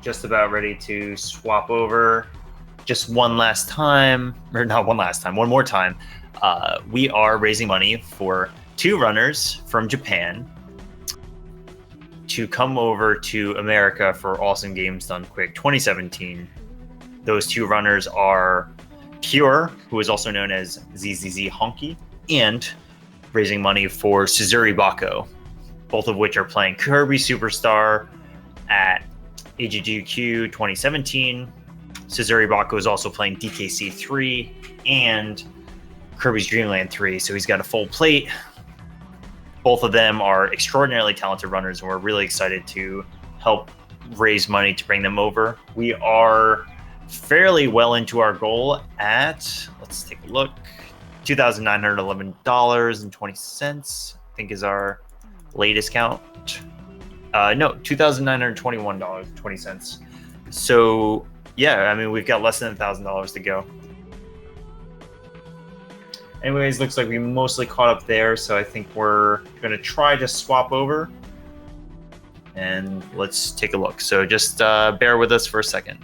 just about ready to swap over. Just one last time, or not one last time, one more time. We are raising money for 2 runners from Japan to come over to America for Awesome Games Done Quick 2017. Those 2 runners are Pure, who is also known as ZZZ Honky, and raising money for Suzuri Bako, both of which are playing Kirby Superstar at AGDQ 2017. Suzuri Bako is also playing DKC3 and Kirby's Dream Land 3, so he's got a full plate. Both of them are extraordinarily talented runners, and we're really excited to help raise money to bring them over. We are fairly well into our goal at, let's take a look, $2,911.20, I think is our latest count. No, $2,921.20. So, yeah, I mean, we've got less than $1,000 to go. Anyways, looks like we mostly caught up there, so I think we're going to try to swap over. And let's take a look. So just bear with us for a second.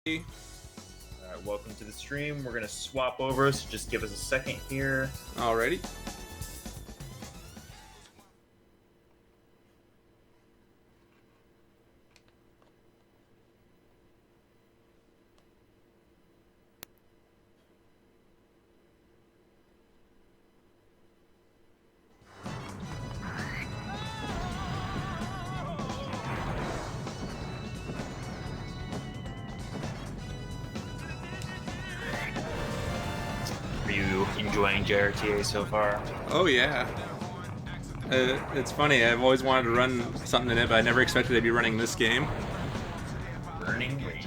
Alright, welcome to the stream. We're going to swap over, so just give us a second here. Alrighty. Are you enjoying JRTA so far? Oh yeah. It's funny, I've always wanted to run something in it, but I never expected to be running this game. Burning Rings.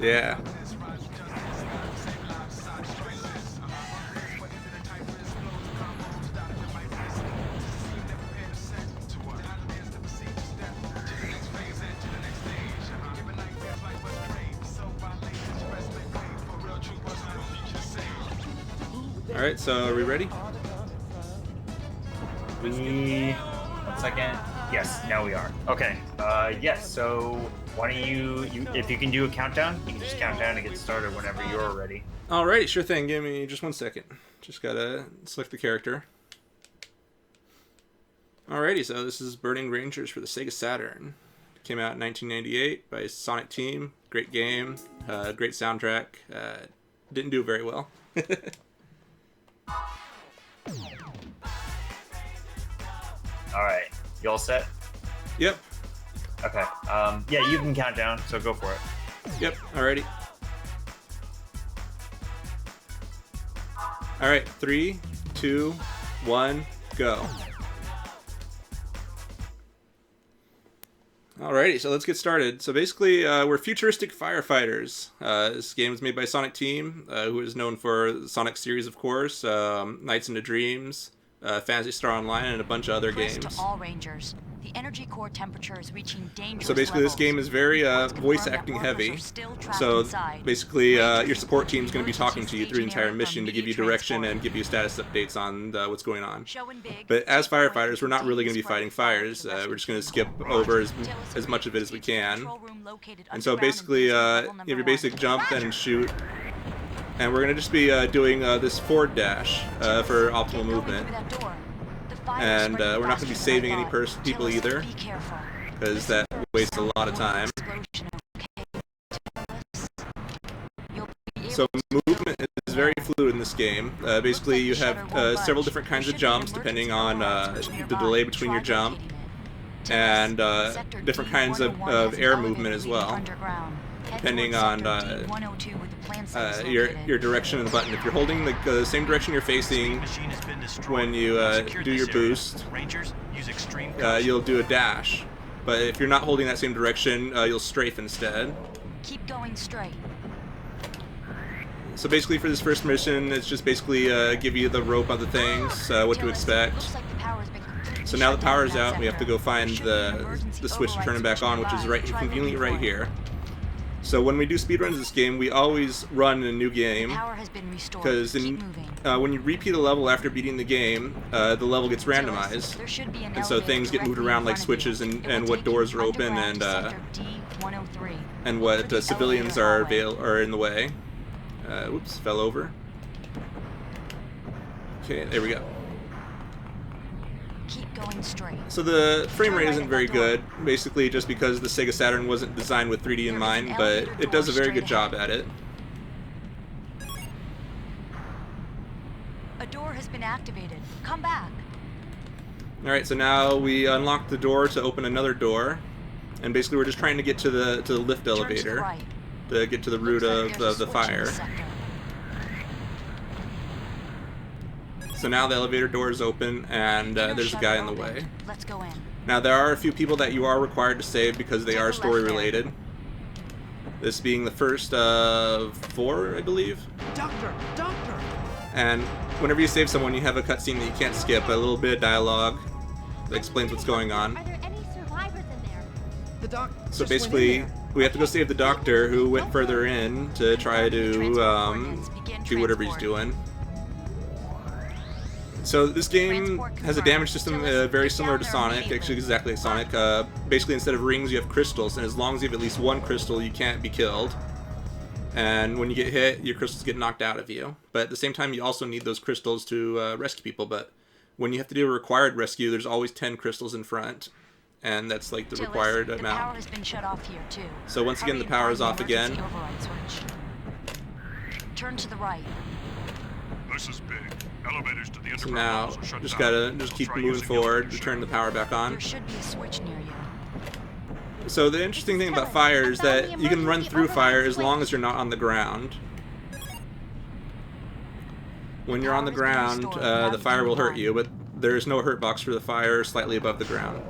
Yeah. Alright, so are we ready? One second. Yes, now we are. Okay. Yes, so why don't you if you can do a countdown, you can just count down and get started whenever you're ready. Alright, sure thing. Give me just 1 second. Just gotta select the character. Alrighty, so this is Burning Rangers for the Sega Saturn. Came out in 1998 by Sonic Team. Great game. Great soundtrack. Didn't do very well. Alright. You all set? Yep. Okay. Yeah, you can count down, so go for it. Yep, alrighty. Alright, 3, 2, 1, go. Alrighty, so let's get started. So basically, we're futuristic firefighters. This game is made by Sonic Team, who is known for the Sonic series, of course, Nights into Dreams, Phantasy Star Online, and a bunch of other games. To all Rangers. The energy core temperature is reaching dangerous So basically, this game is very voice acting heavy. So basically, your support team is going to be talking to you through the entire mission to give you direction and give you status updates on what's going on. But as firefighters, we're not really going to be fighting fires. We're just going to skip over as much of it as we can. And so basically, you have your basic jump and shoot. And we're going to just be doing this forward dash for optimal movement. And we're not going to be saving any people either, because that wastes a lot of time. So movement is very fluid in this game. Basically, you have several different kinds of jumps depending on the delay between your jump, and different kinds of air movement as well, depending on your direction of the button. If you're holding the same direction you're facing when you do your boost, you'll do a dash. But if you're not holding that same direction, you'll strafe instead. Keep going straight. So basically for this first mission, it's just basically give you the rope on the things, what to expect. So now the power's out, we have to go find the switch to turn it back on, which is conveniently right here. So when we do speedruns this game, we always run in a new game, Power has been restored. because Keep moving. when you repeat a level after beating the game, the level gets randomized, There should be an and so elevator things get moved directly around in like front of switches you. and, It will and what take you doors are open underground and to Sector D103. and what For the civilians elevator are hallway. in the way. Oops, fell over. Okay, there we go. Keep going straight. So the frame Turn rate right isn't at very that door. good, basically just because the Sega Saturn wasn't designed with 3D There in is mind, an but elevator it does a door very good straight job ahead. at it. A door has been activated. Come back. Alright, so now we unlock the door to open another door, and basically we're just trying to get to the lift Turn to the elevator right. to get to the root Looks like of there's the a switch in fire. sector. So now the elevator door is open, and Inner there's a shutter guy in the opened. way. Let's go in. Now there are a few people that you are required to save because they Take are a left story there. related. This being the first of 4, I believe. Doctor! And whenever you save someone, you have a cutscene that you can't skip, a little bit of dialogue that explains what's going on. Are there any survivors in there? The doc. So just went in basically, there. we have to go save the doctor who went further in to try to do whatever he's doing. So this game has a damage system very similar to Sonic, actually exactly like Sonic. Basically, instead of rings, you have crystals, and as long as you have at least one crystal, you can't be killed. And when you get hit, your crystals get knocked out of you. But at the same time, you also need those crystals to rescue people. But when you have to do a required rescue, there's always 10 crystals in front. And that's like the Tillis, required the amount. power has been shut off here too. So once again, Hurry the and power find is the off again. emergency override switch. Turn to the right. This is big. Elevators to the So underground now, levels are shut just down. gotta keep Try moving using the forward elevator to turn the shaft. power back on. There should be a switch near you. So the interesting thing about fire is that you can run through fire as long as you're not on the ground. When you're on the ground, the fire will hurt you, but there's no hurt box for the fire slightly above the ground.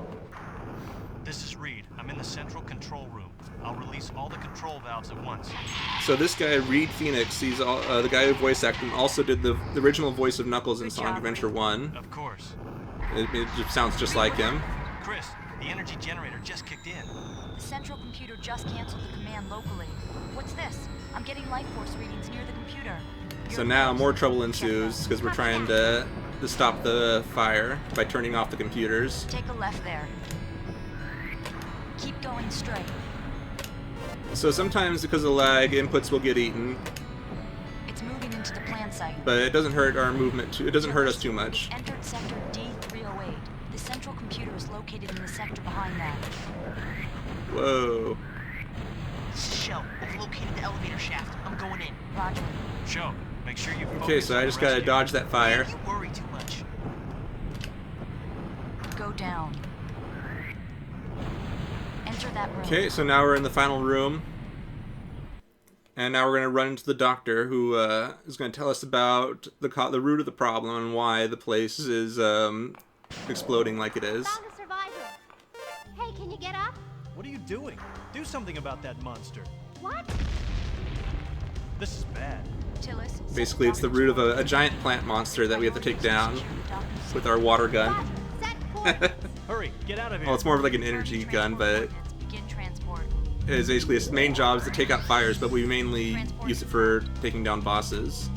This is Reed. I'm in the central control room. I'll release all the control valves at once. So this guy, Reed Phoenix, he's the guy who voice acted him, also did the original voice of Knuckles in Good Sonic job, Adventure 1. Of course. It just sounds just like him. Chris, the energy generator just kicked in. The central computer just canceled the command locally. What's this? I'm getting life force readings near the computer. So now more trouble ensues because we're trying to stop the fire by turning off the computers. Take a left there. Keep going straight. So sometimes because of lag, inputs will get eaten, It's moving into the plant site. but it doesn't hurt our movement. It doesn't hurt us too much. Entered sector D308. The central computer is located in the sector behind that. Whoa. Shell, I've located the elevator shaft. I'm going in. Roger. Show. Make sure you Okay, focus so on I the just gotta rescue. dodge that fire. You worry too much. Go down. Enter that room. Okay, so now we're in the final room. And now we're going to run into the doctor who is going to tell us about the root of the problem and why the place is exploding like it is. Found a survivor. Hey, can you get up? What are you doing? Do something about that monster. What? This is bad. Tillis, Basically, it's the root of a giant plant monster that we have to take down with our water gun. Set course. Hurry, get out of here. Well, it's more of like an energy gun, but Begin transport. it's basically its main job is to take out fires, but we mainly use it for taking down bosses.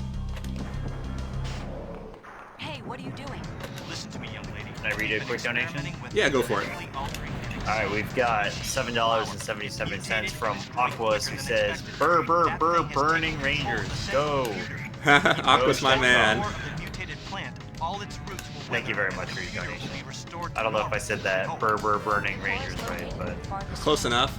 Hey, what are you doing? Listen to me, young lady. Can I read a quick donation? Yeah, go for it. Alright, we've got $7.77 from Aquas who says, Burr, burr, burr, burning rangers, go! Aqua's my man. Thank you very much for your donation. I don't know if I said that, burr, burr, burning rangers right, but... Close enough.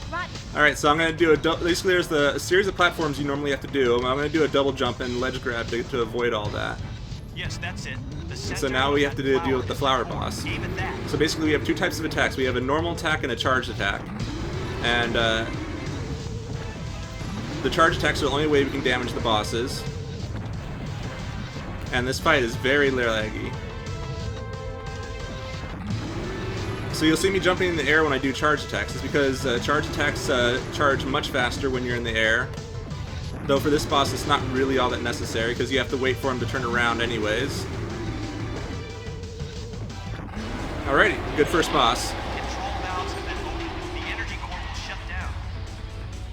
Right. Alright, so I'm going to do basically there's a series of platforms you normally have to do. I'm going to do a double jump and ledge grab to avoid all that. Yes, that's it. The So now we have to deal with the flower boss. Aim at that. So basically we have two types of attacks. We have a normal attack and a charge attack. And the charge attacks are the only way we can damage the bosses. And this fight is very laggy. So you'll see me jumping in the air when I do charge attacks. It's because charge attacks charge much faster when you're in the air. Though for this boss it's not really all that necessary because you have to wait for him to turn around anyways. Alrighty, good first boss. Control valves have been opened. The energy core will shut down.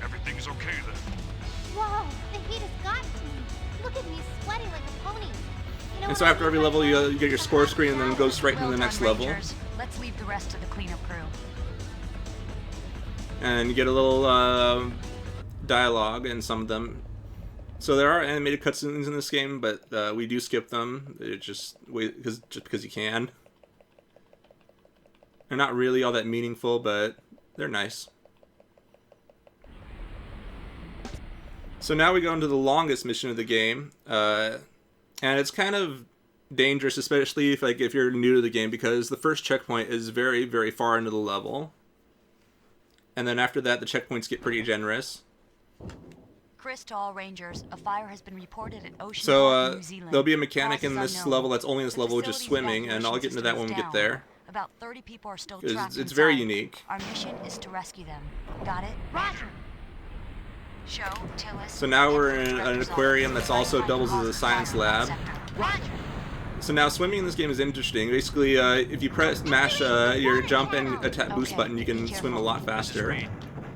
Everything okay then. Whoa, the heat has gotten to me. Look at me sweating like a pony. You know And so what I after mean every by level, that? you get your score screen and then it goes straight into Well the next done, level. Rangers. Let's leave the rest to the cleanup crew. And you get a little dialogue in some of them. So there are animated cutscenes in this game, but we do skip them. It just because you can. They're not really all that meaningful, but they're nice. So now we go into the longest mission of the game, and it's kind of dangerous, especially if you're new to the game, because the first checkpoint is very, very far into the level, and then after that the checkpoints get pretty generous. Chris to all Rangers, a fire has been reported at Ocean So Park, New Zealand. there'll be a mechanic Cause in is this unknown. level that's only in this The level, which is facility's swimming, and I'll get into that when we evacuation get system is there. down. About 30 people are still 'Cause trapped it's very inside. unique. Our mission is to rescue them. Got it? Roger. Show, Tillis. So now we're head for in the an director's aquarium office. that's also Right doubles as a behind science the fire in lab. that sector. Roger. So now swimming in this game is interesting. Basically, if you mash your jump and attack boost Okay, button, you can be swim a careful. lot This is faster. Reed.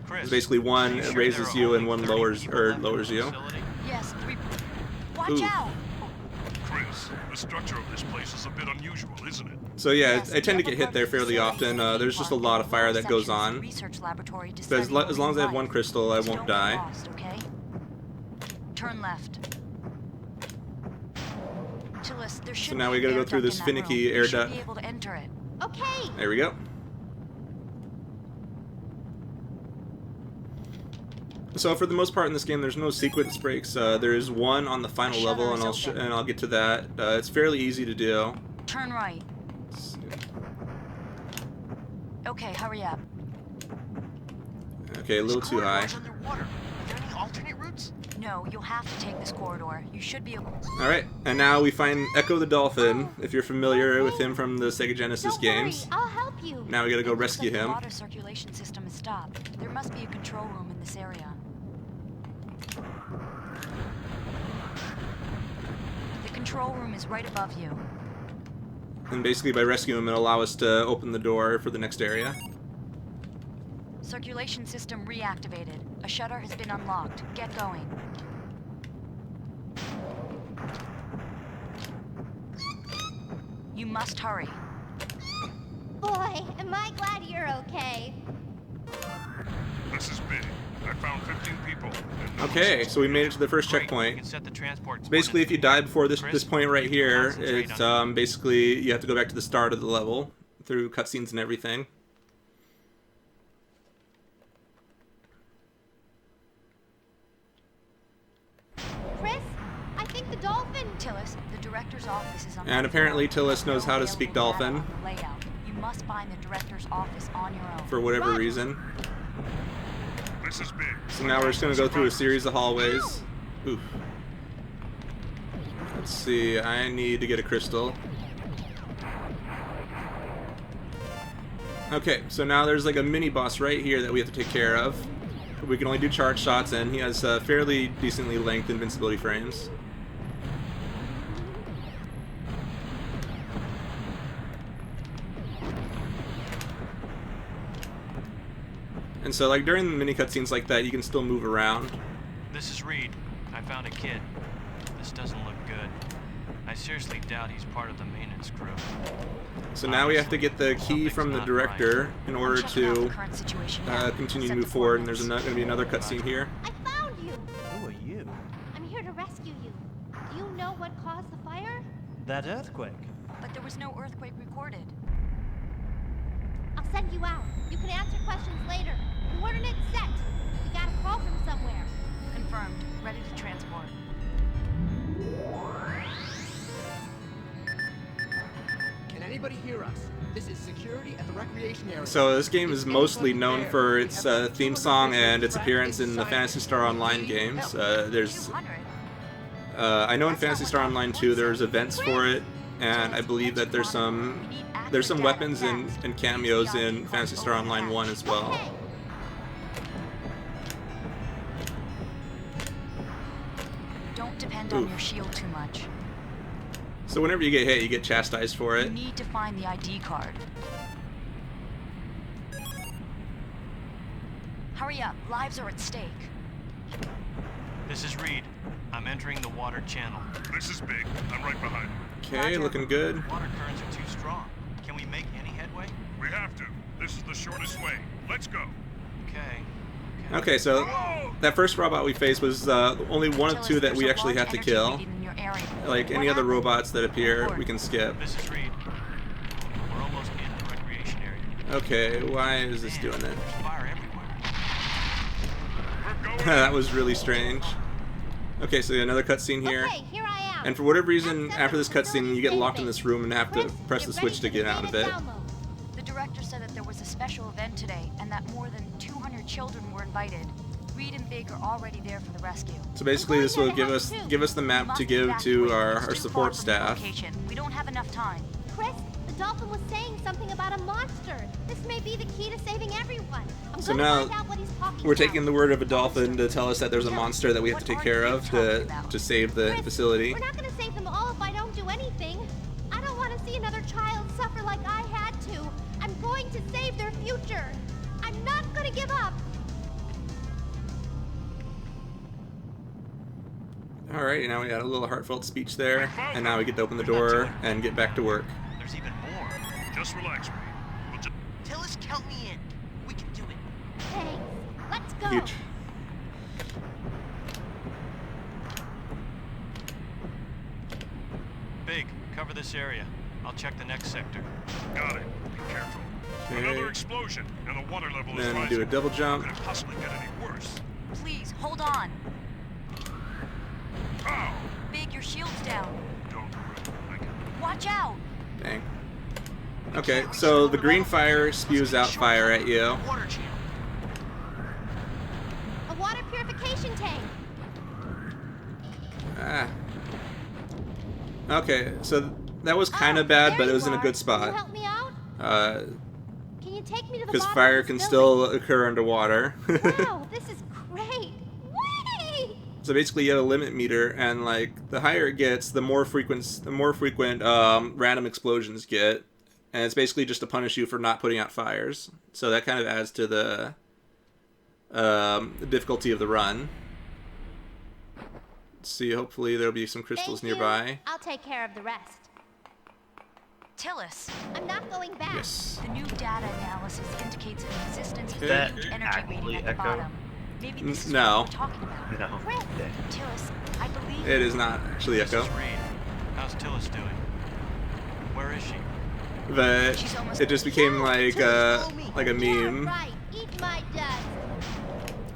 Chris, It's basically one are you sure raises there are you and only one 30 lowers people left in the you. facility? Yes, 3. Watch Ooh. out! Chris, the structure of this place is a bit unusual, isn't it? So yeah, Yes, I tend to the get upper hit part there of the fairly facility often. is There's just a park lot and of fire that goes sections on. research laboratory to But as study long as I have marine one life. crystal, I So won't don't get die. lost, okay? Turn left. Tillis, there should now be we an gotta go air through duct this in that finicky room. air You should duct. be able to enter it. Okay. There we go. So for the most part in this game, there's no sequence breaks. There is one on the final The level, shutter and is open. I'll get to that. It's fairly easy to do. Turn right. Okay, hurry up. Okay, a little This too high. corridor's underwater. Are there any alternate routes? No, you'll have to take this corridor. You should be able. All right, and now we find Echo the Dolphin. If you're familiar with him from the Sega Genesis Don't games. worry, I'll help you. Now we gotta go It looks rescue like him. The water circulation system is stopped. There must be a control room in this area. The control room is right above you. And basically by rescuing him, it'll allow us to open the door for the next area. Circulation system reactivated. A shutter has been unlocked. Get going. You must hurry. Boy, am I glad you're okay. This is big. I found 15 people. and no Okay, one's so we made it to the first Great, we checkpoint. can set the transport Basically, if you die before this Chris, point right here, concentrate it's on- basically you have to go back to the start of the level through cutscenes and everything. Chris, I think the dolphin. Tillis, the director's office is on. And that apparently floor. Tillis knows how to speak Available data Dolphin. on the layout. You must find the director's office on your own. For whatever Roger. reason. This is big. So now we're just gonna go through a series of hallways. Oof. Let's see, I need to get a crystal. Okay, so now there's like a mini boss right here that we have to take care of. We can only do charge shots, and he has fairly decently length invincibility frames. And so, like, during the mini cutscenes like that, you can still move around. This is Reed. I found a kid. This doesn't look good. I seriously doubt he's part of the maintenance crew. So now we have to get the key Something's from the not director in I'm order checking out the to current situation now. continue to Set move the forward, and there's coordinates. going to be another cutscene here. I found you. Who are you? I'm here to rescue you. Do you know what caused the fire? That earthquake. But there was no earthquake recorded. I'll send you out. You can answer questions later. Coordinates set. We got a call from somewhere. Confirmed. Ready to transport. Can anybody hear us? This is security at the recreation area. So this game is mostly known for its theme song and its appearance in the Phantasy Star Online games. There's, 200. I know in Phantasy Star Online 2 there's events for it, and I believe that there's some weapons and cameos in Phantasy Star Online 1 as well. Okay. Don't depend on Oof. your shield too much. So whenever you get hit, you get chastised for You it. need to find the ID card. Hurry up, lives are at stake. This is Reed. I'm entering the water channel. This is Big. I'm right behind you. Okay, looking good. Water currents are too strong. Can we make any headway? We have to. This is the shortest way. Let's go. Okay. Okay, so that first robot we faced was only one of two that we actually have to kill. Like any other robots that appear, we can skip. This is Reed. We're almost in the recreation area. Okay, why is this doing that? There's fire everywhere. We're going. That was really strange. Okay, so another cutscene here. Okay, here I am. And for whatever reason, after this cutscene, you get locked in this room and have to press the switch to get out of it. The director said that there was a special event today and that more than 200 children were invited. Reed and Big are already there for the rescue. So basically, this will give us the map to give to our support staff. We don't have enough time. Chris, the dolphin was saying something about a monster. This may be the key to saving everyone. So now we're taking the word of a dolphin to tell us that there's a monster that we have to take care of to save the facility. We're not going to save them all if I don't do anything. I don't want to see another child suffer like I had to. I'm going to save their future. I'm not going to give up. Alright, now we got a little heartfelt speech there, and now we get to open the door and get back to work. There's even more. Just relax, Reed. We'll just... Tillis, count me in. We can do it. Thanks. Let's go. Huge. Big, cover this area. I'll check the next sector. Got it. Be careful. Another explosion, and the water level is Then rising. do a double jump. Could it possibly get any worse? Please, hold on. Ow! Big, your shield's down. Don't worry. I can... Watch out. Dang. Okay, so the green fire spews out fire at you. Water channel. A water purification tank. Ah. Okay, so that was kind of bad, but it was in a good Can you spot. help me out? Can you take me to the Because bottom fire of can this still occur underwater. Wow, this is great. Whee! So basically, you have a limit meter, and like the higher it gets, the more frequent random explosions get, and it's basically just to punish you for not putting out fires. So that kind of adds to the difficulty of the run. Let's see, hopefully there'll be some crystals Thank you. nearby. I'll take care of the rest. Tillis, I'm not going back. Yes. the new data analysis indicates an existence of That huge energy actually waiting at the Echo? bottom. Maybe this is No. what we're talking about. No. Chris, Tillis, I believe It is not actually This Echo, is Reed. How's Tillis doing? Where is she? but She's almost it just became like a meme. Yeah, right. Eat my dust.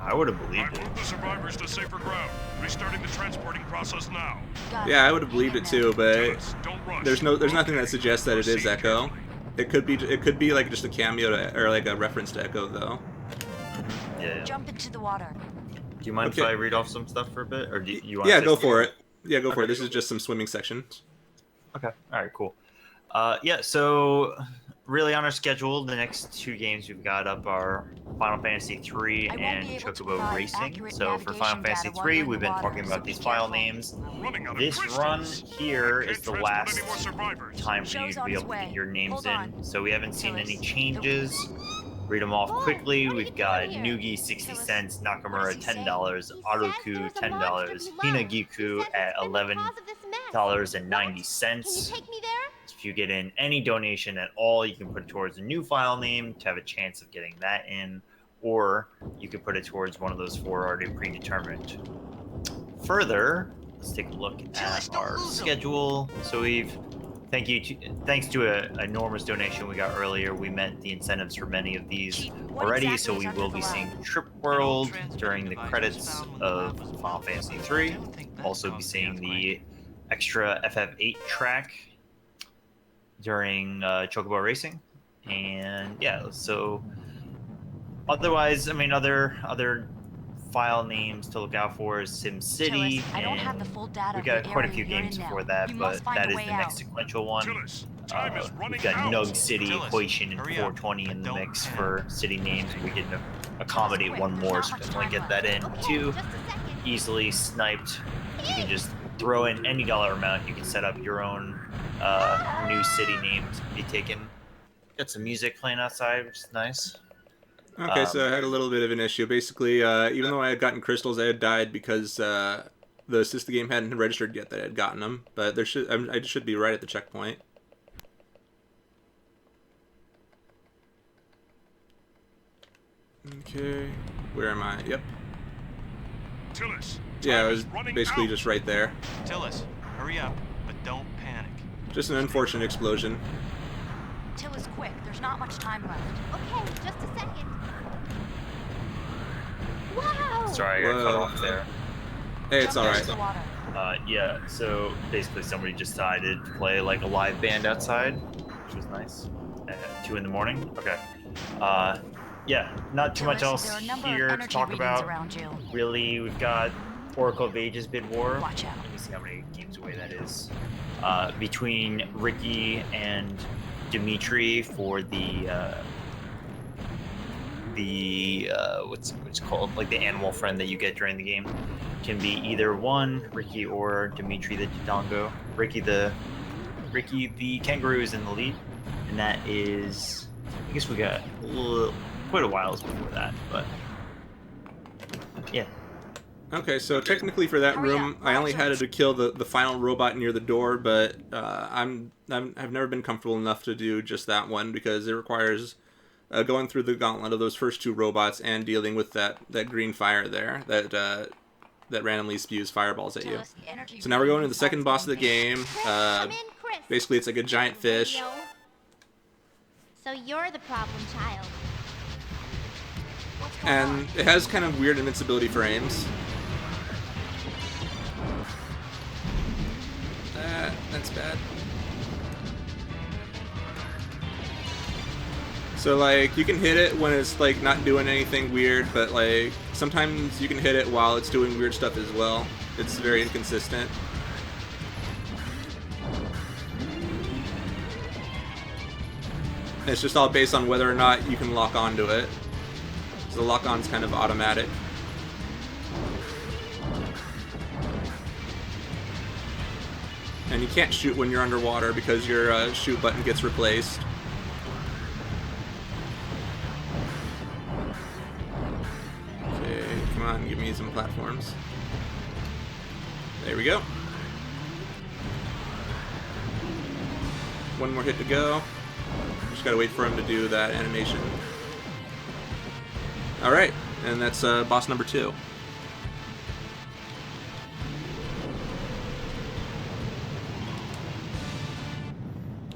I would have I believed it. moved the survivors to safer ground. Restarting the transporting process now. got Yeah, I would have believed it too, but Tillis, don't rush. there's nothing that Okay. suggests that it is Proceed Echo. carefully. It could be like just a cameo or like a reference to Echo though. Yeah. Jump into the water. Do you mind Okay. if I read off some stuff for a bit, or do you want? Yeah, to go for it. Yeah, go for it. This is just some swimming sections. Okay. All right. Cool. Yeah. So, really on our schedule, the next two games we've got up are Final Fantasy 3 I won't and be able to Chocobo provide Racing. accurate So for Final navigation Fantasy data while 3, you're in we've the been water, talking so about be these file careful. names. We're running out of This crystals. run here Can't is the transport last any more survivors. time for you Show's to on be its able to get way. your names Hold in. on. So we haven't seen any Tillis, changes. Read them off Boy, quickly. what are you We've got doing here? Nugi 60 Tillis, cents, what Nakamura does he say? $10, He says Aruku there's a $10, monster below. Hinagiku He says at it's been the $11 cause of this mess. and What? 90 Can cents. you take me there? If you get in any donation at all, you can put it towards a new file name to have a chance of getting that in, or you can put it towards one of those four already predetermined. Further, let's take a look Tillis, at don't our lose 'em. schedule. So thanks to an enormous donation we got earlier, we met the incentives for many of these Chief, what already, exactly so is we under will the be lab? seeing Trip World during the credits of Final Fantasy 3. Also be seeing the extra FF8 track during Chocobo Racing, and yeah. So otherwise, I mean, other file names to look out for is SimCity, Tillis, I don't have the and full data we of got the quite a area few you're games in now. before that, You but must find that a is way the out. next sequential one. Tillis, time is running We've got out. Nug City, Tillis, Hoishin, and hurry up. 420 in the I don't mix have- for city names. We can accommodate quick, one there's more, not so much definitely time get that in. Okay, Two, just a second. easily sniped. You can just throw in any dollar amount. You can set up your own new city name to be taken. Got some music playing outside, which is nice. Okay, so I had a little bit of an issue. Basically, even though I had gotten crystals, I had died because the assist the game hadn't registered yet that I had gotten them. But I should be right at the checkpoint. Okay, where am I? Yep. Tillis, Yeah, I time was is running basically out. just right there. Tillis, hurry up, but don't panic. Just an unfortunate explosion. Tillis, quick. There's not much time left. Okay, just a second. Wow! Sorry, I got cut off there. Hey, it's Jump alright. into the water. Yeah, so basically somebody just decided to play like a live band outside, which was nice. At 2 in the morning. Okay. Yeah, not too much Tillis, else there are a number here of to energy talk readings about. around you. Really, we've got Oracle of Ages bid war. Watch out. Let me see how many games away that is. Between Ricky and Dimitri for the what's it called, like the animal friend that you get during the game. Can be either one, Ricky or Dimitri the Dodongo. Ricky the kangaroo is in the lead, and that is, I guess we got quite a while before that, but yeah. Okay, so technically for that Hurry room, up, I only Roger. had to kill the final robot near the door, but I've never been comfortable enough to do just that one because it requires going through the gauntlet of those first 2 robots and dealing with that green fire there that randomly spews fireballs at you. Tillis, the energy So now we're going to reading the second boss of the game. Chris, come in, Chris. Basically, it's like a giant fish. Radio. So you're the problem child. What's going And on? it has kind of weird invincibility frames. That's bad. So like you can hit it when it's like not doing anything weird, but like sometimes you can hit it while it's doing weird stuff as well. It's very inconsistent. And it's just all based on whether or not you can lock onto it. So the lock on's kind of automatic. And you can't shoot when you're underwater because your shoot button gets replaced. Okay, come on, give me some platforms. There we go. One more hit to go. Just gotta wait for him to do that animation. Alright, and that's boss number 2.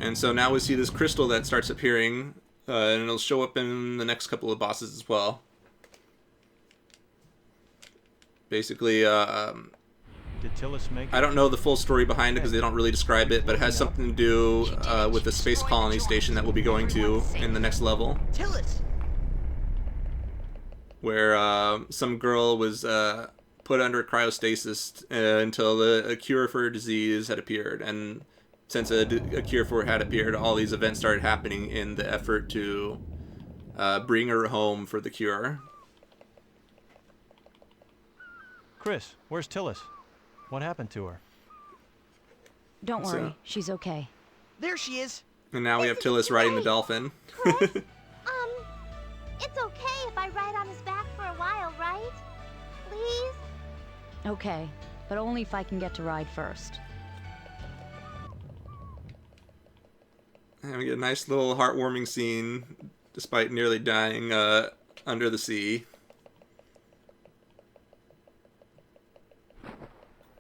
And so now we see this crystal that starts appearing, and it'll show up in the next couple of bosses as well. Basically, Did Tillis make I don't know the full story behind it because they don't really describe it, but it has something to do with the space colony station that we'll be going to in the next level, Tillis! where some girl was put under cryostasis until a cure for her disease had appeared. And since a cure for it had appeared, all these events started happening in the effort to bring her home for the cure. Chris, where's Tillis? What happened to her? Don't So- worry, she's okay. There she is! And now we have Tillis riding the dolphin. Chris, it's okay if I ride on his back for a while, right? Please? Okay, but only if I can get to ride first. And we get a nice little heartwarming scene, despite nearly dying under the sea.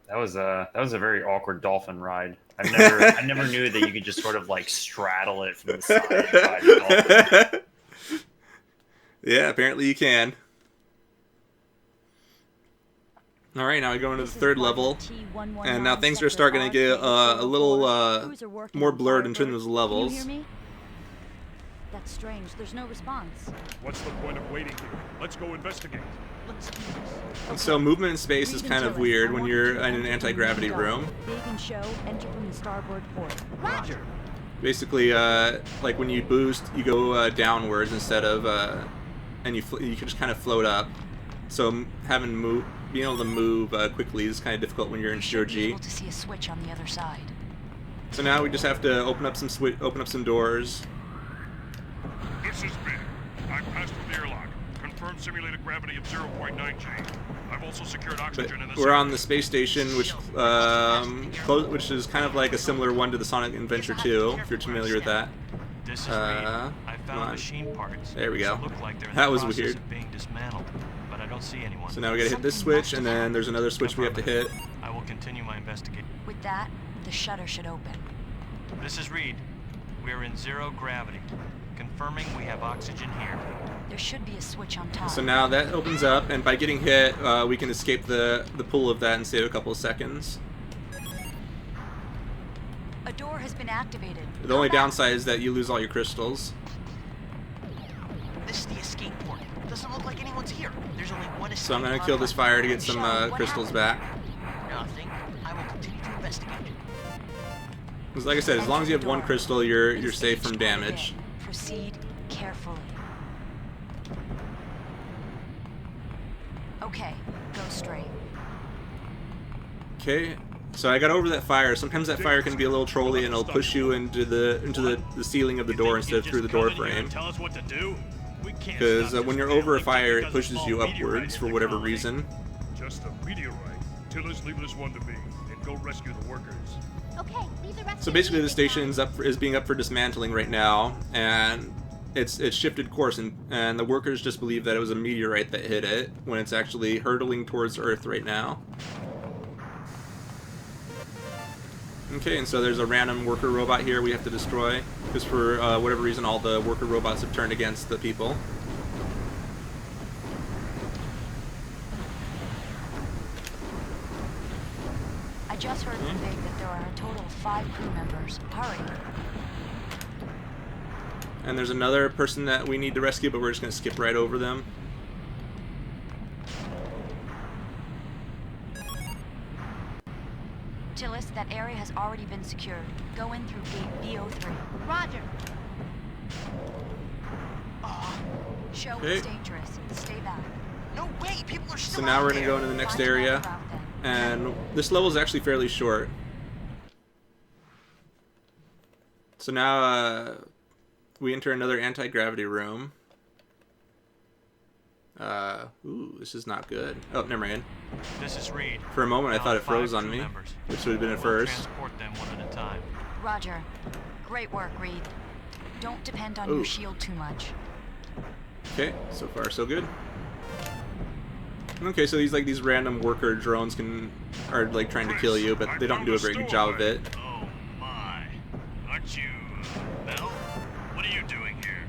That was a very awkward dolphin ride. I never knew that you could just sort of like straddle it from the side. And ride the dolphin. Yeah, apparently you can. Alright, now we go into the third level. And now things are starting to get a little more blurred in terms of the levels. Can you hear me? That's strange. There's no response. What's the point of waiting here? Let's go investigate. Let's do this. And so movement in space is kind of weird when you're in an anti-gravity room. Big and show, enter from the starboard port. Roger! Basically, like when you boost, you go downwards instead of, and you can just kind of float up. So being able to move quickly is kind of difficult when you're in You should be Shoji. able to see a switch on the other side. So now we just have to open up some doors. This is big. I'm past the airlock. simulated gravity of 0.9 G. I've also secured oxygen in the We're on the space station, which is kind of like a similar one to the Sonic Adventure 2, if you're familiar with that. This is Reed. I found machine parts. There we go. Look like they're in That the was process weird. of being dismantled, but I don't see anyone. So now we gotta hit this switch, and then there's another switch we have to hit. I will continue my investigation. With that, the shutter should open. This is Reed. We are in 0 gravity. Confirming we have oxygen here. There should be a switch on top. So now that opens up, and by getting hit, we can escape the pull of that and save a couple of seconds. A door has been activated. The only downside is that you lose all your crystals. This is the escape port. Doesn't look like anyone's here. There's only one escape. So I'm gonna kill this fire to get some crystals back. Nothing. I will continue to investigate. Because like I said, as long as you have one crystal, you're safe from damage. Proceed carefully. Okay, go straight. Okay, so I got over that fire. Sometimes that fire can be a little trolly, and it'll push you into the ceiling of the door instead of through the door frame. Because when you're over a fire, it pushes you upwards for whatever reason. Just a meteorite. Tillis, leave this one to me and go rescue the workers. Okay, leave the rest So basically, the station is being up for dismantling right now, and it's shifted course, and the workers just believe that it was a meteorite that hit it when it's actually hurtling towards Earth right now. Okay, and so there's a random worker robot here we have to destroy, because for whatever reason all the worker robots have turned against the people. I just heard from Big that there are a total of 5 crew members. Hurry. And there's another person that we need to rescue, but we're just going to skip right over them. Tillis, that area has already been secured. Go in through gate B03. Roger. Show Okay. is dangerous. Stay back. No way. People are still So now out we're going to there. go into the next Find another area, route then. and this level is actually fairly short. So now we enter another anti-gravity room. Ooh, this is not good. Oh, never mind. This is Reed. For a moment, I thought it froze on crew me, members. which would have been a We'll first. transport them one at a time. Roger. Great work, Reed. Don't depend on Ooh. your shield too much. Okay, so far so good. Okay, so these random worker drones are like trying to kill you, but they don't do a very good job of it. Oh my. Aren't you, Mel? What are you doing here?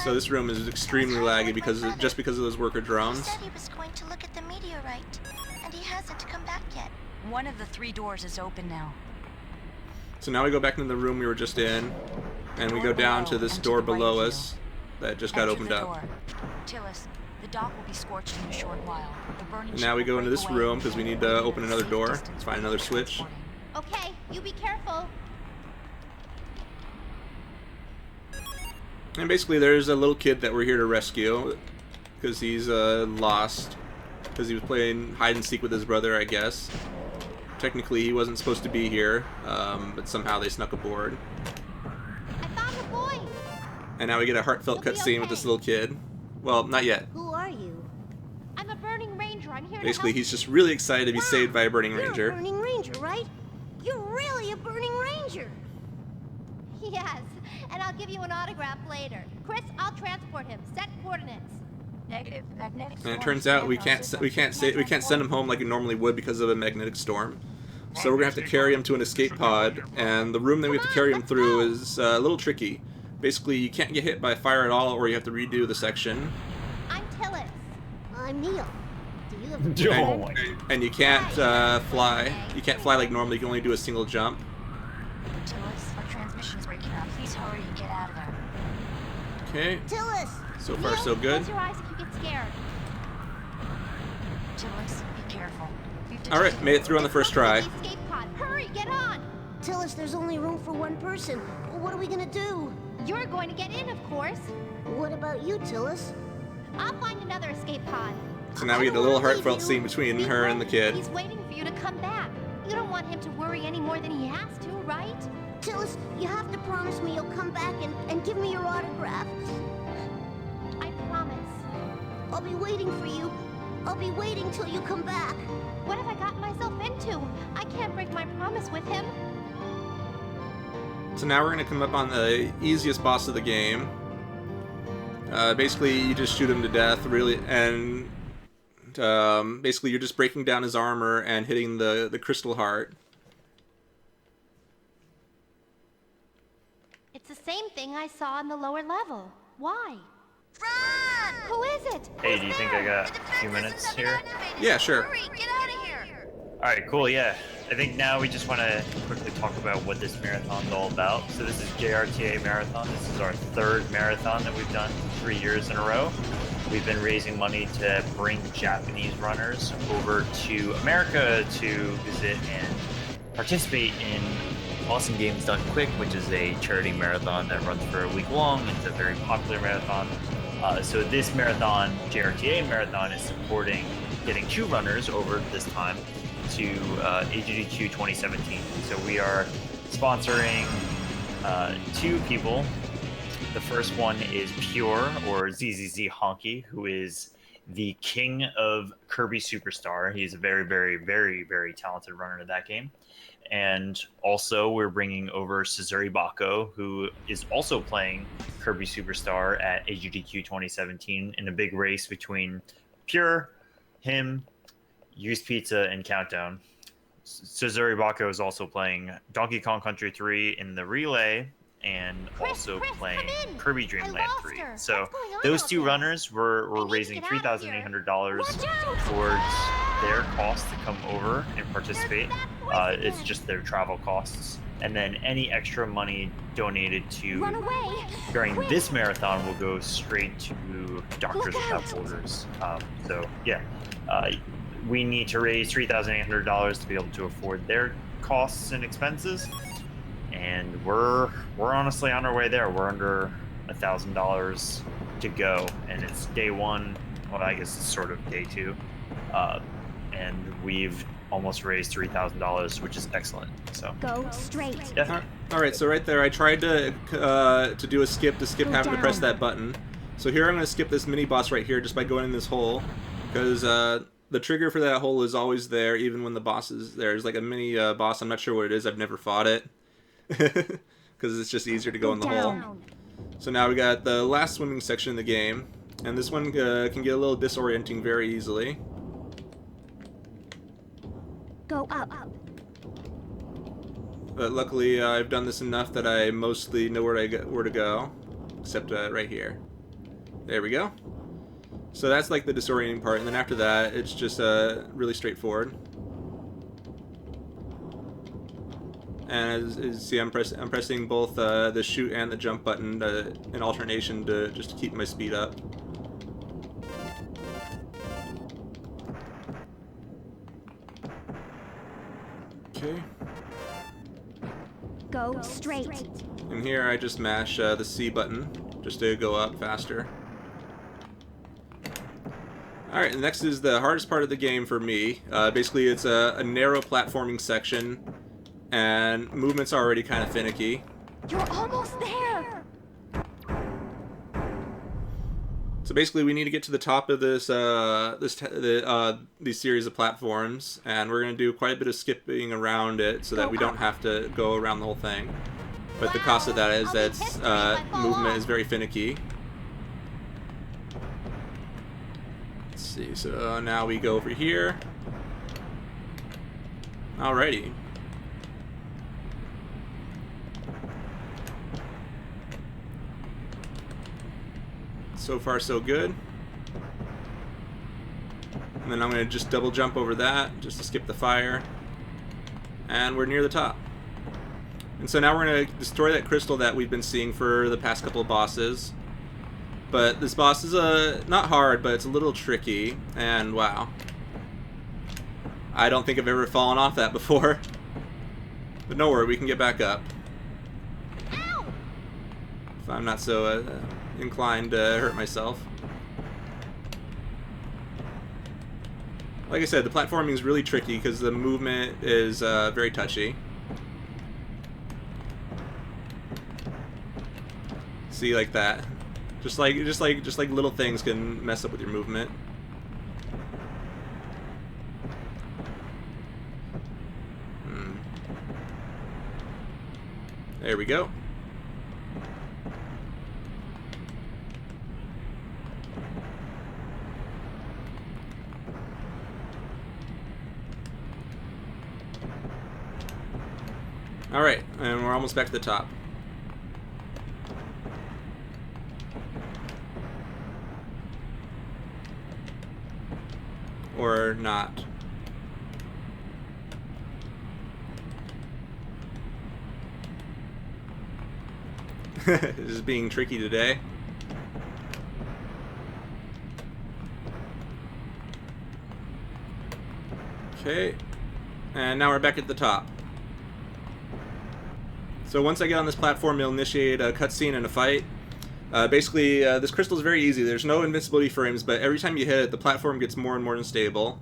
So this room is extremely laggy because of those worker He drones. said he was going to look at the meteorite, and he hasn't come back yet. One of the 3 doors is open now. So now we go back into the room we were just in, and we go down to this door below us that just got Enter opened the up. door. Tillis, the dock will be scorched in a short while. The burning And now we ship go will into break this away room because we need to open another safe door. distance Let's find from another the switch. transporting. Okay, you be careful. And basically there's a little kid that we're here to rescue because he's lost because he was playing hide and seek with his brother, I guess. Technically he wasn't supposed to be here, but somehow they snuck aboard. I found the boy. And now we get a heartfelt He'll be cutscene with okay. this little kid. Well, not yet. Who are you? I'm a burning ranger. I'm here Basically, to help. he's just really excited to be Wow, saved by a burning You're ranger. a burning ranger, right? You're really a burning ranger. Yes, and I'll give you an autograph later. Chris, I'll transport him. Set coordinates. Negative. Magnetic And it turns out we can't send him home like we normally would because of a magnetic storm. So we're gonna have to carry him to an escape pod, and the room that we have to carry him through is a little tricky. Basically, you can't get hit by fire at all, or you have to redo the section. I'm Tillis. I'm Neil. Do you have a Oh my. And you can't fly. You can't fly like normally. You can only do a single jump. Tillis, our transmission's breaking up. Please hurry and get out of there. Okay. Tillis? So far, Neil, so good. Close your eyes if you get scared. Tillis, be careful. All right, made it through on the first try. Escape pod. Hurry, get on. Tillis, there's only room for one person. What are we gonna do? You're going to get in, of course. What about you, Tillis? I'll find another escape pod. So now we get a little heartfelt scene between her and the kid. He's waiting for you to come back. You don't want him to worry any more than he has to, right? Tillis, you have to promise me you'll come back and give me your autograph. I promise. I'll be waiting for you. I'll be waiting till you come back. What have I gotten myself into? I can't break my promise with him. So now we're going to come up on the easiest boss of the game. Basically, you just shoot him to death, really, and basically you're just breaking down his armor and hitting the crystal heart. It's the same thing I saw on the lower level. Why? Run! Who is it? Hey, do you think I got a few minutes here? Yeah, sure. Hurry, get out of here! Alright, cool, yeah. I think now we just want to quickly talk about what this marathon's all about. So this is JRTA Marathon. This is our third marathon that we've done 3 years in a row. We've been raising money to bring Japanese runners over to America to visit and participate in Awesome Games Done Quick, which is a charity marathon that runs for a week long. It's a very popular marathon. So this marathon, JRTA Marathon, is supporting getting 2 runners over this time to AGDQ 2017. So we are sponsoring 2 people. The first one is Pure, or ZZZ Honky, who is the king of Kirby Superstar. He's a very, very, very, very talented runner in that game. And also we're bringing over Suzuri Bako, who is also playing Kirby Superstar at AGDQ 2017 in a big race between Pure, him, Used Pizza, and Countdown. Suzuri Bako is also playing Donkey Kong Country 3 in the relay, and also playing Kirby Dream Land 3. So those 2 runners were raising $3,800 towards their cost to come over and participate. It's just their travel costs. And then any extra money donated to during this marathon will go straight to doctors without borders. So yeah, we need to raise $3,800 to be able to afford their costs and expenses. And we're honestly on our way there. We're under $1,000 to go, and it's day 1. Well, I guess it's sort of day 2, and we've almost raised $3,000, which is excellent. So go straight. Yeah. All right. So right there, I tried to do a skip having to press that button. So here I'm going to skip this mini boss right here just by going in this hole, because the trigger for that hole is always there, even when the boss is there. There's like a mini boss. I'm not sure what it is. I've never fought it. Because it's just easier to go in the hole. So now we got the last swimming section in the game, and this one can get a little disorienting very easily. Go up. But luckily I've done this enough that I mostly know where to go, except right here. There we go. So that's like the disorienting part, and then after that it's just really straightforward. And as you see, I'm pressing both the shoot and the jump button in alternation to just to keep my speed up. Okay. Go straight. And here I just mash the C button just to go up faster. Alright, next is the hardest part of the game for me. Basically it's a narrow platforming section, and movement's already kind of finicky. You're almost there! So basically we need to get to the top of this these series of platforms, and we're going to do quite a bit of skipping around it so that we don't have to go around the whole thing. But the cost of that is that movement is very finicky. Let's see, so now we go over here. Alrighty. So far so good. And then I'm going to just double jump over that just to skip the fire. And we're near the top. And so now we're going to destroy that crystal that we've been seeing for the past couple of bosses. But this boss is not hard, but it's a little tricky. And wow. I don't think I've ever fallen off that before. But no worry, we can get back up. Ow! If I'm not so inclined to hurt myself. Like I said, the platforming is really tricky because the movement is very touchy. See, like that. Just like little things can mess up with your movement. There we go. Alright, and we're almost back to the top. Or not. This is being tricky today. Okay, and now we're back at the top. So once I get on this platform, it'll initiate a cutscene and a fight. Basically, this crystal is very easy. There's no invincibility frames, but every time you hit it, the platform gets more and more unstable.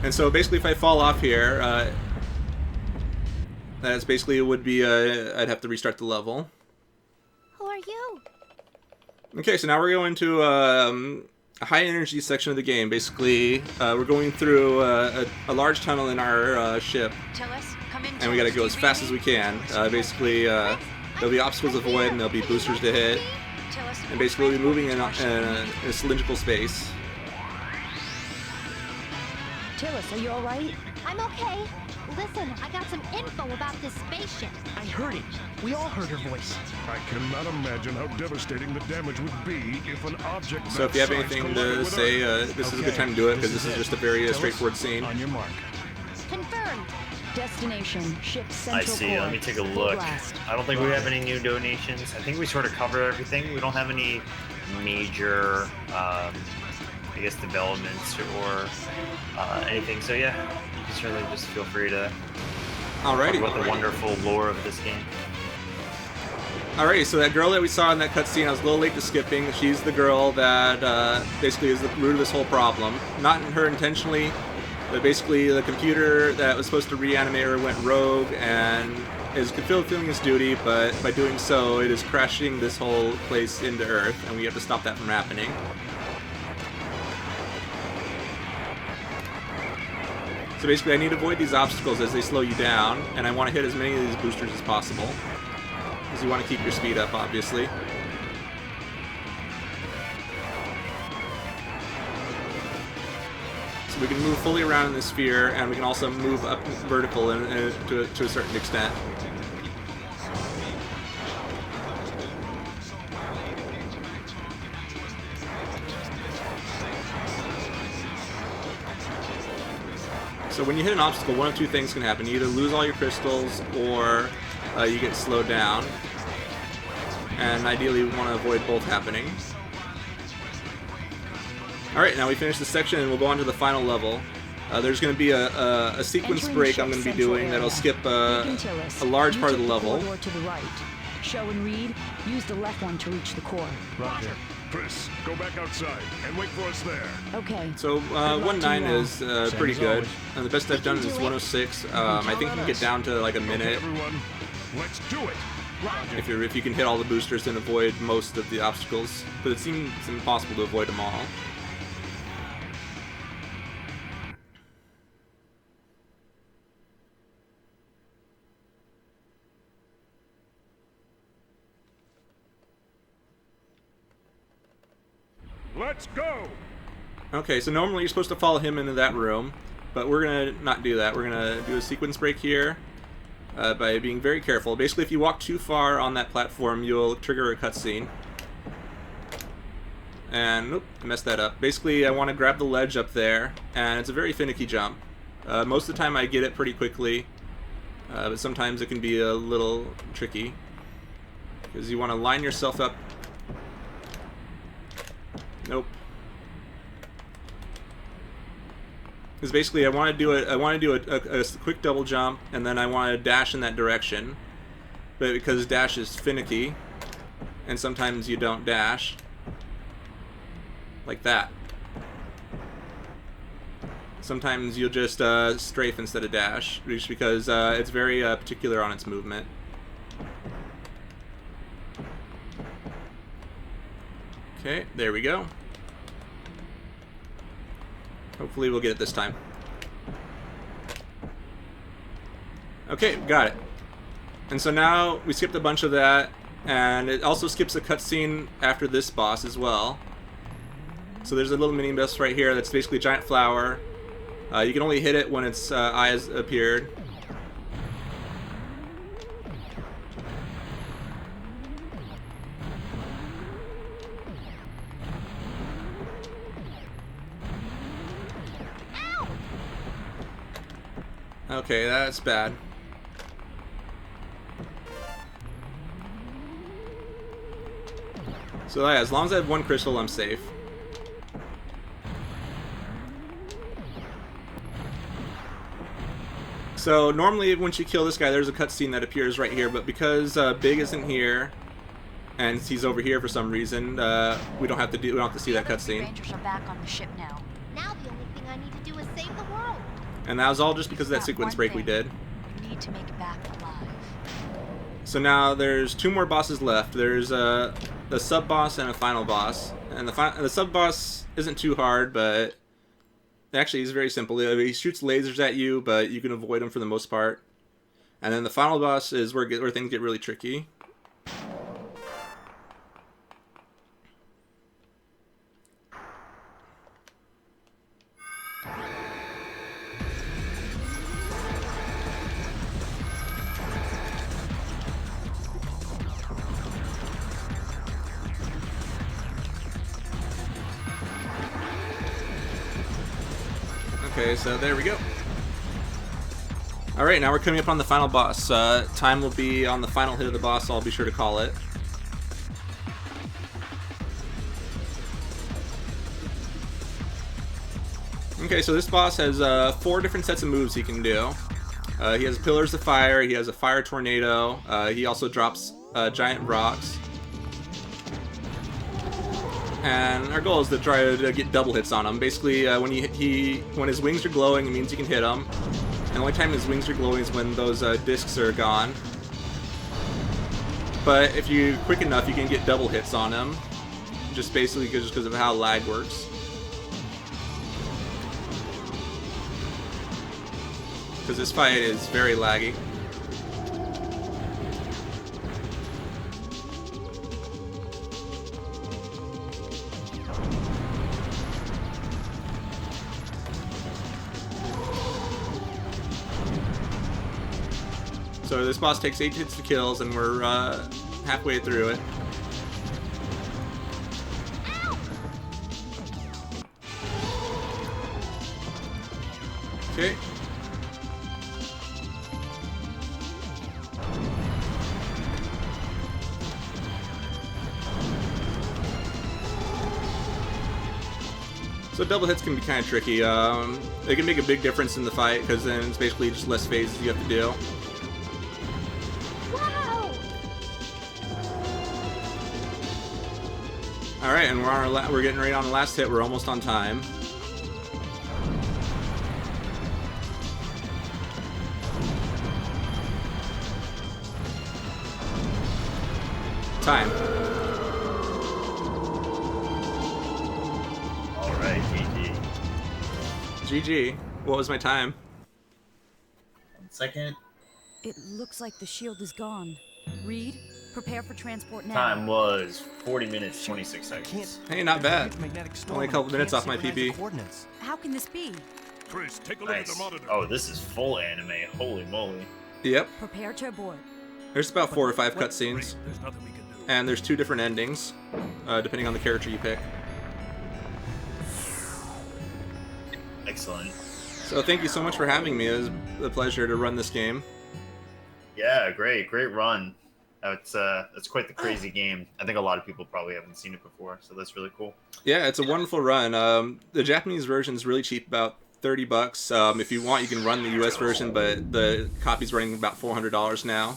And so basically if I fall off here, that's basically it would be, I'd have to restart the level. Who are you? Okay, so now we're going to a high energy section of the game. Basically, we're going through a large tunnel in our ship, and we gotta go as fast as we can. Basically, there'll be obstacles to avoid, and there'll be boosters to hit, and basically we'll be moving in a cylindrical space. Tillis, are you alright? I'm okay. Listen, I got some info about this spaceship. I heard it. We all heard her voice. I cannot imagine how devastating the damage would be if an object. So if you have anything to say, this is a good time to do it, because this is just a very straightforward scene. On your mark. Confirmed. Destination, ship central I see. core. Let me take a look. I don't think we have any new donations. I think we sort of covered everything. We don't have any major, I guess, developments or anything. So yeah, you can certainly just feel free to Alrighty. talk about the wonderful lore of this game. Alrighty, so that girl that we saw in that cutscene, I was a little late to skipping. She's the girl that basically is the root of this whole problem. Not her intentionally, but basically the computer that was supposed to reanimate her went rogue and is fulfilling its duty, but by doing so, it is crashing this whole place into Earth, and we have to stop that from happening. So basically I need to avoid these obstacles as they slow you down, and I want to hit as many of these boosters as possible. Because you want to keep your speed up, obviously. So we can move fully around in the sphere, and we can also move up vertical to a certain extent. So when you hit an obstacle, one of two things can happen. You either lose all your crystals, or you get slowed down. And ideally we want to avoid both happening. Alright, now we finished this section and we'll go on to the final level. There's going to be a sequence break I'm going to be doing that'll skip a large part of the level. To the right. Show and read. Use the left one to reach the core. Roger. Chris, go back outside and wait for us there. Okay. So 1.9 is pretty good. And the best I've done is 106. I think you can get down to like a minute. Everyone, let's do it. Roger. If you can hit all the boosters and avoid most of the obstacles. But it seems impossible to avoid them all. Let's go. Okay, so normally you're supposed to follow him into that room, but we're gonna not do that. We're gonna do a sequence break here by being very careful. Basically, if you walk too far on that platform, you'll trigger a cutscene. And, nope, I messed that up. Basically, I want to grab the ledge up there, and it's a very finicky jump. Most of the time I get it pretty quickly, but sometimes it can be a little tricky. Because you want to line yourself up. Nope. Because basically I want to do it. I want to do a quick double jump, and then I want to dash in that direction. But because dash is finicky, and sometimes you don't dash, like that. Sometimes you'll just strafe instead of dash, just because it's very particular on its movement. Okay, there we go. Hopefully we'll get it this time. Okay, got it. And so now we skipped a bunch of that, and it also skips a cutscene after this boss as well. So there's a little mini boss right here that's basically a giant flower. You can only hit it when its eyes appeared. Okay, that's bad. So yeah, as long as I have one crystal, I'm safe. So normally once you kill this guy, there's a cutscene that appears right here, but because Big isn't here, and he's over here for some reason, we don't have to see that cutscene. Rangers are back on the ship now. Now the only thing I need to do is save the world. And that was all just because of that sequence break we did. We need to make it back alive. So now there's 2 more bosses left. There's the sub boss and a final boss. And the sub boss isn't too hard, but actually he's very simple. He shoots lasers at you, but you can avoid him for the most part. And then the final boss is where things get really tricky. Okay, so there we go. Alright, now we're coming up on the final boss. Time will be on the final hit of the boss, so I'll be sure to call it. Okay, so this boss has 4 different sets of moves he can do. He has pillars of fire, he has a fire tornado, he also drops giant rocks. And our goal is to try to get double hits on him. Basically, when his wings are glowing, it means you can hit him. And the only time his wings are glowing is when those discs are gone. But if you're quick enough, you can get double hits on him. Just basically just because of how lag works. Because this fight is very laggy. So this boss takes 8 hits to kills, and we're halfway through it. Okay. So double hits can be kind of tricky. They can make a big difference in the fight, because then it's basically just less phases you have to do. Alright, and we're getting right on the last hit. We're almost on time. Time. Alright, GG. GG. What was my time? 1 second. It looks like the shield is gone. Reed, prepare for transport now. Time was 40 minutes, 26 seconds. Hey, not bad. Only a couple minutes off my PB. How can this be? Chris, take a look at the monitor. Oh, this is full anime. Holy moly. Yep. Prepare to abort. There's about 4 or 5 cutscenes. There's nothing we can do. And there's 2 different endings, depending on the character you pick. Excellent. So thank you so much for having me. It was a pleasure to run this game. Yeah, great run. It's quite the crazy game. I think a lot of people probably haven't seen it before, so that's really cool. Yeah, it's a wonderful run. The Japanese version is really cheap, about $30. If you want, you can run the US version, but the copy's running about $400 now.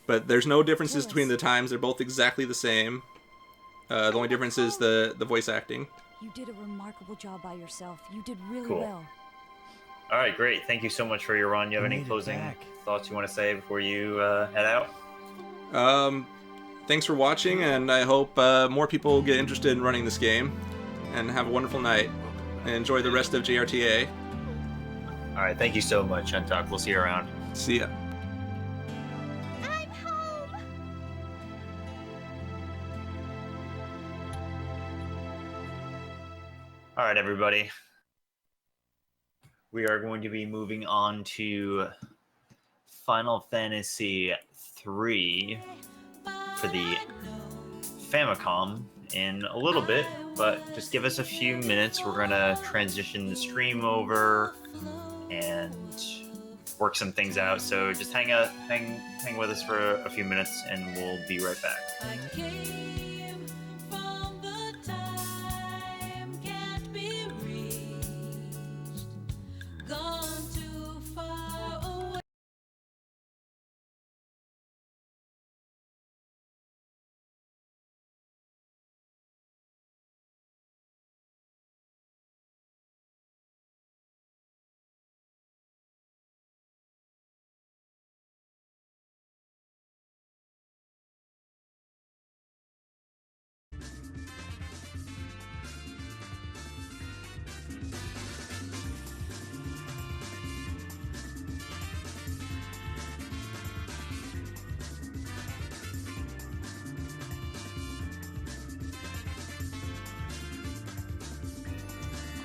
But there's no differences between the times. They're both exactly the same. The only difference is the voice acting. You did a remarkable job by yourself. You did really Cool. well. All right, great. Thank you so much for your run. You have any closing thoughts you want to say before you head out? Thanks for watching, and I hope more people get interested in running this game. And have a wonderful night. And enjoy the rest of JRTA. All right, thank you so much, Shentok. We'll see you around. See ya. I'm home! All right, everybody. We are going to be moving on to Final Fantasy III for the Famicom in a little bit, but just give us a few minutes. We're gonna transition the stream over and work some things out. So just hang with us for a few minutes, and we'll be right back.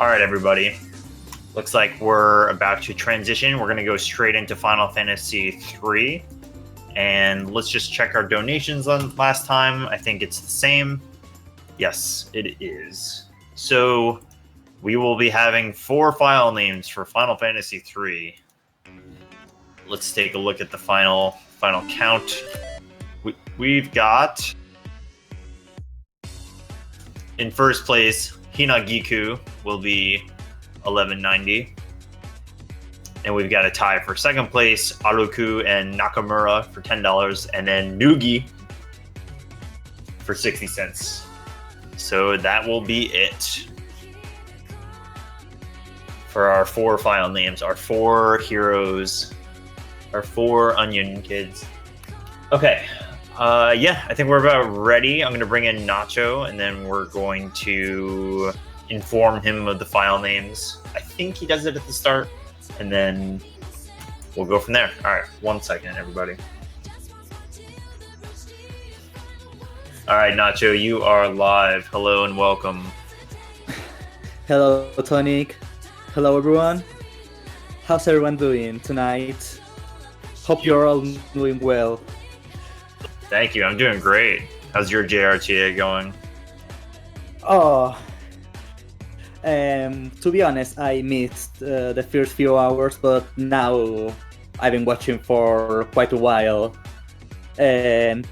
All right, everybody. Looks like we're about to transition. We're going to go straight into Final Fantasy III. And let's just check our donations on last time. I think it's the same. Yes, it is. So we will be having 4 file names for Final Fantasy III. Let's take a look at the final count. We've got, in first place, Hinagiku will be 1190. And we've got a tie for second place, Aruku and Nakamura for $10, and then Nugi for 60 cents. So that will be it for our 4 file names, our 4 heroes, our 4 onion kids. Okay. Yeah, I think we're about ready. I'm going to bring in Nacho, and then we're going to inform him of the file names. I think he does it at the start, and then we'll go from there. All right, 1 second, everybody. All right, Nacho, you are live. Hello and welcome. Hello, Tonic. Hello, everyone. How's everyone doing tonight? Hope you're all doing well. Thank you. I'm doing great. How's your JRTA going? Oh, to be honest, I missed the first few hours, but now I've been watching for quite a while. And